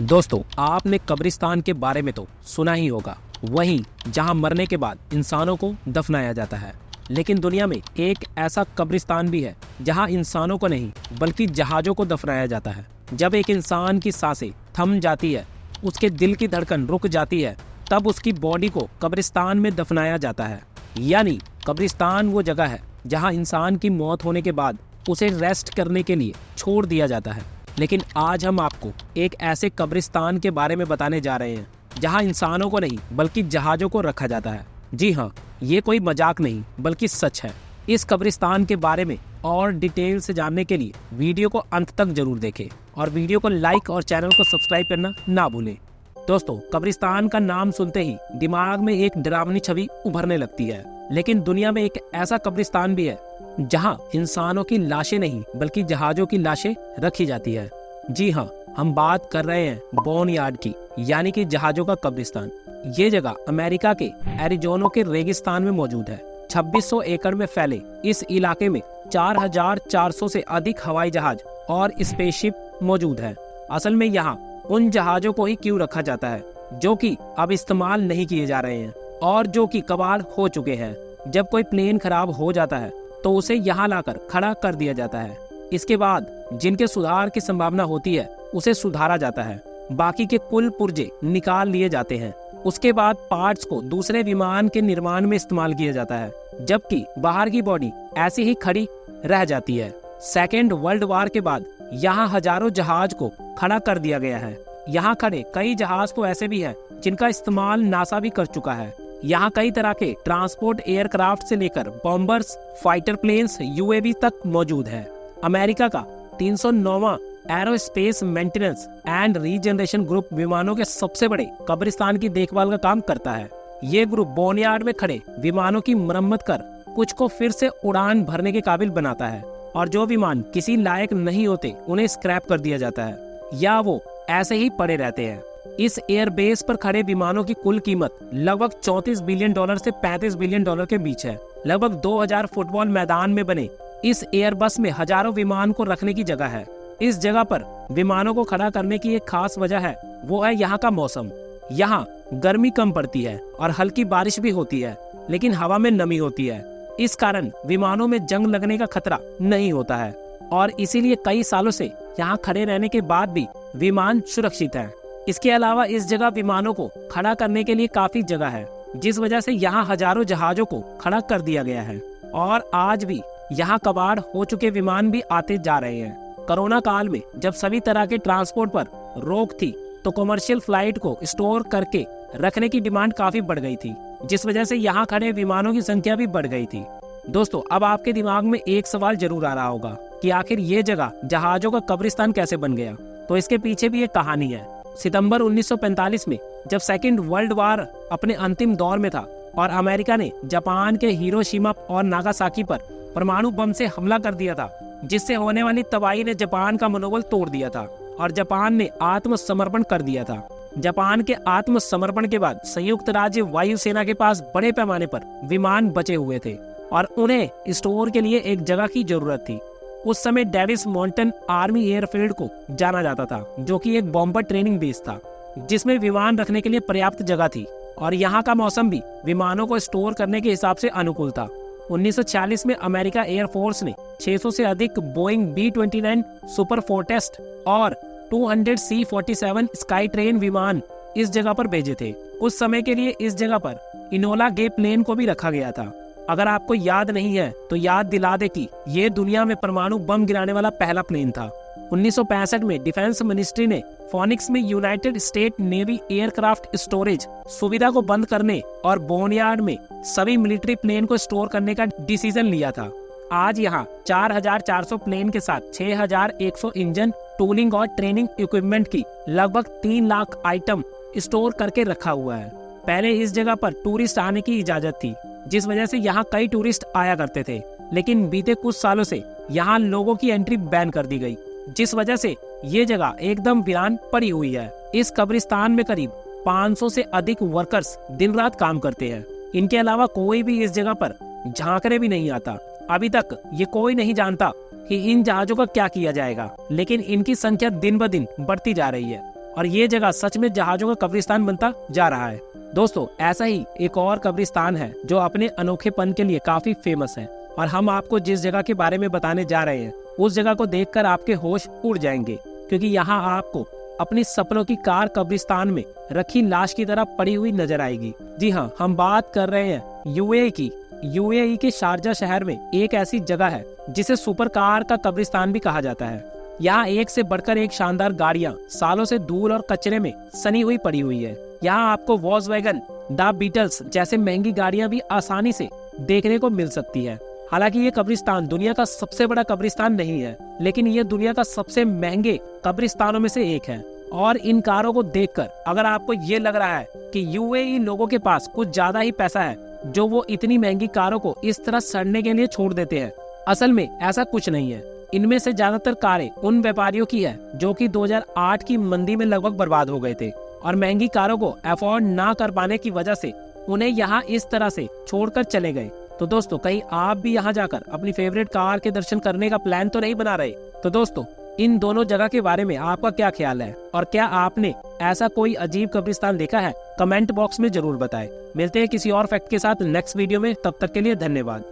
दोस्तों, आपने कब्रिस्तान के बारे में तो सुना ही होगा, वहीं जहां मरने के बाद इंसानों को दफनाया जाता है। लेकिन दुनिया में एक ऐसा कब्रिस्तान भी है जहां इंसानों को नहीं बल्कि जहाजों को दफनाया जाता है। जब एक इंसान की सांसें थम जाती है, उसके दिल की धड़कन रुक जाती है, तब उसकी बॉडी को कब्रिस्तान में दफनाया जाता है। यानी कब्रिस्तान वो जगह है जहां इंसान की मौत होने के बाद उसे रेस्ट करने के लिए छोड़ दिया जाता है। लेकिन आज हम आपको एक ऐसे कब्रिस्तान के बारे में बताने जा रहे हैं जहां इंसानों को नहीं बल्कि जहाजों को रखा जाता है। जी हाँ, ये कोई मजाक नहीं बल्कि सच है। इस कब्रिस्तान के बारे में और डिटेल से जानने के लिए वीडियो को अंत तक जरूर देखें और वीडियो को लाइक और चैनल को सब्सक्राइब करना ना भूलें। दोस्तों, कब्रिस्तान का नाम सुनते ही दिमाग में एक डरावनी छवि उभरने लगती है, लेकिन दुनिया में एक ऐसा कब्रिस्तान भी है जहां इंसानों की लाशें नहीं बल्कि जहाजों की लाशें रखी जाती है। जी हाँ, हम बात कर रहे हैं बोनयार्ड की, यानी कि जहाजों का कब्रिस्तान। ये जगह अमेरिका के एरिजोना के रेगिस्तान में मौजूद है। 2600 एकड़ में फैले इस इलाके में 4400 से अधिक हवाई जहाज और स्पेसशिप मौजूद है। असल में यहाँ उन जहाजों को ही क्यों रखा जाता है जो कि अब इस्तेमाल नहीं किए जा रहे हैं और जो कि कबाड़ हो चुके हैं। जब कोई प्लेन खराब हो जाता है तो उसे यहाँ लाकर खड़ा कर दिया जाता है। इसके बाद जिनके सुधार की संभावना होती है उसे सुधारा जाता है। बाकी के कुल पुर्जे निकाल लिए जाते हैं। उसके बाद पार्ट्स को दूसरे विमान के निर्माण में इस्तेमाल किया जाता है, जबकि बाहर की बॉडी ऐसी ही खड़ी रह जाती है। सेकेंड वर्ल्ड वॉर के बाद यहाँ हजारों जहाज को खड़ा कर दिया गया है। यहाँ खड़े कई जहाज तो ऐसे भी हैं जिनका इस्तेमाल नासा भी कर चुका है। यहाँ कई तरह के ट्रांसपोर्ट एयरक्राफ्ट से लेकर बॉम्बर्स, फाइटर प्लेन्स, यूएवी तक मौजूद है। अमेरिका का 309वां aerospace maintenance and regeneration group विमानों के सबसे बड़े कब्रिस्तान की देखभाल का काम करता है। ये ग्रुप बोनयार्ड में खड़े विमानों की मरम्मत कर कुछ को फिर से उड़ान भरने के काबिल बनाता है, और जो विमान किसी लायक नहीं होते उन्हें स्क्रैप कर दिया जाता है या वो ऐसे ही पड़े रहते हैं। इस एयरबेस पर खड़े विमानों की कुल कीमत लगभग $34 बिलियन से $35 बिलियन के बीच है। लगभग 2000 फुटबॉल मैदान में बने इस एयरबस में हजारों विमान को रखने की जगह है। इस जगह पर विमानों को खड़ा करने की एक खास वजह है, वो है यहाँ का मौसम। यहाँ गर्मी कम पड़ती है और हल्की बारिश भी होती है, लेकिन हवा में नमी होती है। इस कारण विमानों में जंग लगने का खतरा नहीं होता है और इसीलिए कई सालों से यहाँ खड़े रहने के बाद भी विमान सुरक्षित है। इसके अलावा इस जगह विमानों को खड़ा करने के लिए काफी जगह है, जिस वजह से यहाँ हजारों जहाजों को खड़ा कर दिया गया है और आज भी यहाँ कबाड़ हो चुके विमान भी आते जा रहे हैं। कोरोना काल में जब सभी तरह के ट्रांसपोर्ट पर रोक थी तो कमर्शियल फ्लाइट को स्टोर करके रखने की डिमांड काफी बढ़ गई थी, जिस वजह से यहाँ खड़े विमानों की संख्या भी बढ़ गई थी। दोस्तों, अब आपके दिमाग में एक सवाल जरूर आ रहा होगा कि आखिर ये जगह जहाजों का कब्रिस्तान कैसे बन गया। तो इसके पीछे भी एक कहानी है। सितंबर 1945 में जब सेकेंड वर्ल्ड वॉर अपने अंतिम दौर में था और अमेरिका ने जापान के हिरोशिमा और नागासाकी पर परमाणु बम से हमला कर दिया था, जिससे होने वाली तबाही ने जापान का मनोबल तोड़ दिया था और जापान ने आत्मसमर्पण कर दिया था। जापान के आत्मसमर्पण के बाद संयुक्त राज्य वायुसेना के पास बड़े पैमाने पर विमान बचे हुए थे और उन्हें स्टोर के लिए एक जगह की जरूरत थी। उस समय डेविस माउंटेन आर्मी एयरफील्ड को जाना जाता था, जो कि एक बॉम्बर ट्रेनिंग बेस था जिसमें विमान रखने के लिए पर्याप्त जगह थी और यहाँ का मौसम भी विमानों को स्टोर करने के हिसाब से अनुकूल था। 1940 में अमेरिका एयरफोर्स ने 600 से अधिक बोइंग B-29 सुपर फोर्टेस्ट और 200 C-47 स्काई ट्रेन विमान इस जगह पर भेजे थे। उस समय के लिए इस जगह पर इनोला गे प्लेन को भी रखा गया था। अगर आपको याद नहीं है तो याद दिला दे कि ये दुनिया में परमाणु बम गिराने वाला पहला प्लेन था। 1965 में डिफेंस मिनिस्ट्री ने फोनिक्स में United state navy aircraft storage सुविधा को बंद करने और बोनयार्ड में सभी मिलिट्री प्लेन को स्टोर करने का डिसीजन लिया था। आज यहाँ 4400 प्लेन के साथ 6100 इंजन, टूलिंग और ट्रेनिंग इक्विपमेंट की लगभग 3 लाख आइटम स्टोर करके रखा हुआ है। पहले इस जगह पर टूरिस्ट आने की इजाजत थी, जिस वजह से यहाँ कई टूरिस्ट आया करते थे, लेकिन बीते कुछ सालों से यहाँ लोगों की एंट्री बैन कर दी गई, जिस वजह से ये जगह एकदम वीरान पड़ी हुई है। इस कब्रिस्तान में करीब 500 से अधिक वर्कर्स दिन रात काम करते हैं। इनके अलावा कोई भी इस जगह पर झांकने भी नहीं आता। अभी तक ये कोई नहीं जानता कि इन जहाजों का क्या किया जाएगा, लेकिन इनकी संख्या दिन ब दिन बढ़ती जा रही है। और ये जगह सच में जहाजों का कब्रिस्तान बनता जा रहा है। दोस्तों, ऐसा ही एक और कब्रिस्तान है जो अपने अनोखेपन के लिए काफी फेमस है, और हम आपको जिस जगह के बारे में बताने जा रहे हैं उस जगह को देखकर आपके होश उड़ जाएंगे, क्योंकि यहाँ आपको अपनी सपनों की कार कब्रिस्तान में रखी लाश की तरह पड़ी हुई नजर आएगी। जी हाँ, हम बात कर रहे हैं यूएई की। यूएई के शारजा शहर में एक ऐसी जगह है जिसे सुपर कार का कब्रिस्तान भी कहा जाता है। यहाँ एक से बढ़कर एक शानदार गाड़ियाँ सालों से धूल और कचरे में सनी हुई पड़ी हुई है। यहाँ आपको वॉल्क्सवैगन, द बीटल्स जैसे महंगी गाड़ियाँ भी आसानी से देखने को मिल सकती है। हालांकि ये कब्रिस्तान दुनिया का सबसे बड़ा कब्रिस्तान नहीं है, लेकिन ये दुनिया का सबसे महंगे कब्रिस्तानों में से एक है। और इन कारों को देखकर अगर आपको ये लग रहा है कि यूएई लोगों के पास कुछ ज्यादा ही पैसा है जो वो इतनी महंगी कारों को इस तरह सड़ने के लिए छोड़ देते हैं, असल में ऐसा कुछ नहीं है। इनमें से ज्यादातर कारें उन व्यापारियों की है जो कि 2008 की मंदी में लगभग बर्बाद हो गए थे, और महंगी कारों को अफोर्ड ना कर पाने की वजह से उन्हें यहाँ इस तरह से छोड़कर चले गए। तो दोस्तों, कहीं आप भी यहाँ जाकर अपनी फेवरेट कार के दर्शन करने का प्लान तो नहीं बना रहे? तो दोस्तों, इन दोनों जगह के बारे में आपका क्या ख्याल है, और क्या आपने ऐसा कोई अजीब कब्रिस्तान देखा है? कमेंट बॉक्स में जरूर बताएं। मिलते हैं किसी और फैक्ट के साथ नेक्स्ट वीडियो में, तब तक के लिए धन्यवाद।